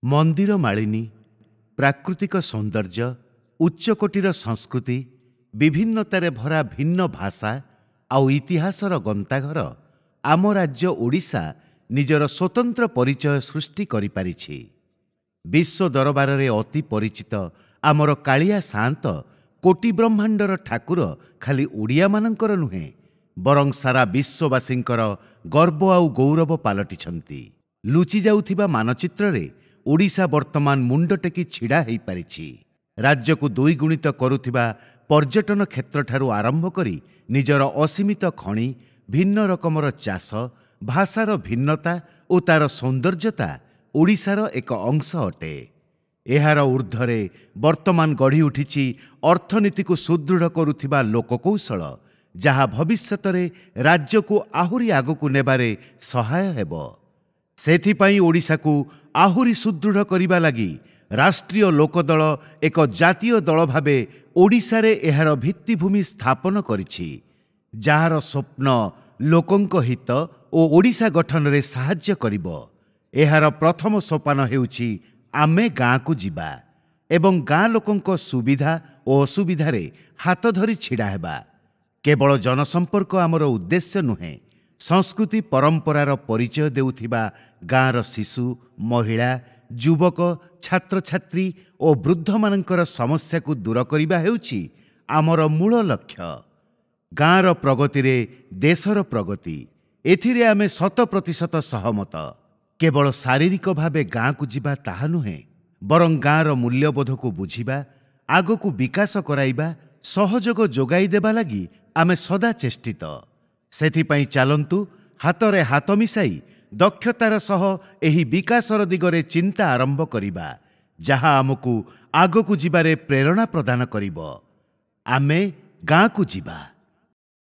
ମନ୍ଦିର ମାଳିନୀ, ପ୍ରାକୃତିକ ସୌନ୍ଦର୍ଯ୍ୟ, ଉଚ୍ଚକୋଟୀର ସଂସ୍କୃତି, ବିଭିନ୍ନତାରେ ଭରା ଭିନ୍ନ ଭାଷା ଆଉ ଇତିହାସର ଗନ୍ତାଘର ଆମ ରାଜ୍ୟ ଓଡ଼ିଶା ନିଜର ସ୍ୱତନ୍ତ୍ର ପରିଚୟ ସୃଷ୍ଟି କରିପାରିଛି। ବିଶ୍ୱ ଦରବାରରେ ଅତି ପରିଚିତ ଆମର କାଳିଆ ସାଆନ୍ତ କୋଟି ବ୍ରହ୍ମାଣ୍ଡର ଠାକୁର ଖାଲି ଓଡ଼ିଆମାନଙ୍କର ନୁହେଁ, ବରଂ ସାରା ବିଶ୍ୱବାସୀଙ୍କର ଗର୍ବ ଆଉ ଗୌରବ ପାଲଟିଛନ୍ତି। ଲୁଚି ଯାଉଥିବା ମାନଚିତ୍ରରେ ଓଡ଼ିଶା ବର୍ତ୍ତମାନ ମୁଣ୍ଡ ଟେକି ଛିଡ଼ା ହୋଇପାରିଛି। ରାଜ୍ୟକୁ ଦ୍ୱିଗୁଣିତ କରୁଥିବା ପର୍ଯ୍ୟଟନ କ୍ଷେତ୍ରଠାରୁ ଆରମ୍ଭ କରି ନିଜର ଅସୀମିତ ଖଣି, ଭିନ୍ନ ରକମର ଚାଷ, ଭାଷାର ଭିନ୍ନତା ଓ ତା'ର ସୌନ୍ଦର୍ଯ୍ୟତା ଓଡ଼ିଶାର ଏକ ଅଂଶ ଅଟେ। ଏହାର ଊର୍ଦ୍ଧ୍ୱରେ ବର୍ତ୍ତମାନ ଗଢ଼ି ଉଠିଛି ଅର୍ଥନୀତିକୁ ସୁଦୃଢ଼ କରୁଥିବା ଲୋକକୌଶଳ, ଯାହା ଭବିଷ୍ୟତରେ ରାଜ୍ୟକୁ ଆହୁରି ଆଗକୁ ନେବାରେ ସହାୟ ହେବ। ସେଥିପାଇଁ ଓଡ଼ିଶାକୁ ଆହୁରି ସୁଦୃଢ଼ କରିବା ଲାଗି ରାଷ୍ଟ୍ରୀୟ ଲୋକଦଳ ଏକ ଜାତୀୟ ଦଳ ଭାବେ ଓଡ଼ିଶାରେ ଏହାର ଭିତ୍ତିଭୂମି ସ୍ଥାପନ କରିଛି, ଯାହାର ସ୍ୱପ୍ନ ଲୋକଙ୍କ ହିତ ଓ ଓଡ଼ିଶା ଗଠନରେ ସାହାଯ୍ୟ କରିବ। ଏହାର ପ୍ରଥମ ସୋପାନ ହେଉଛି ଆମେ ଗାଁକୁ ଯିବା ଏବଂ ଗାଁ ଲୋକଙ୍କ ସୁବିଧା ଓ ଅସୁବିଧାରେ ହାତ ଧରି ଛିଡ଼ା ହେବା। କେବଳ ଜନସମ୍ପର୍କ ଆମର ଉଦ୍ଦେଶ୍ୟ ନୁହେଁ, ସଂସ୍କୃତି ପରମ୍ପରାର ପରିଚୟ ଦେଉଥିବା ଗାଁର ଶିଶୁ, ମହିଳା, ଯୁବକ, ଛାତ୍ରଛାତ୍ରୀ ଓ ବୃଦ୍ଧମାନଙ୍କର ସମସ୍ୟାକୁ ଦୂର କରିବା ହେଉଛି ଆମର ମୂଳ ଲକ୍ଷ୍ୟ। ଗାଁର ପ୍ରଗତିରେ ଦେଶର ପ୍ରଗତି, ଏଥିରେ ଆମେ 100% ସହମତ। କେବଳ ଶାରୀରିକ ଭାବେ ଗାଁକୁ ଯିବା ତାହା ନୁହେଁ, ବରଂ ଗାଁର ମୂଲ୍ୟବୋଧକୁ ବୁଝିବା, ଆଗକୁ ବିକାଶ କରାଇବା, ସହଯୋଗ ଯୋଗାଇ ଦେବା ଲାଗି ଆମେ ସଦା ଚେଷ୍ଟିତ। ସେଥିପାଇଁ ଚାଲନ୍ତୁ ହାତରେ ହାତ ମିଶାଇ ଦକ୍ଷତାର ସହ ଏହି ବିକାଶର ଦିଗରେ ଚିନ୍ତା ଆରମ୍ଭ କରିବା, ଯାହା ଆମକୁ ଆଗକୁ ଯିବାରେ ପ୍ରେରଣା ପ୍ରଦାନ କରିବ। ଆମେ ଗାଁକୁ ଯିବା।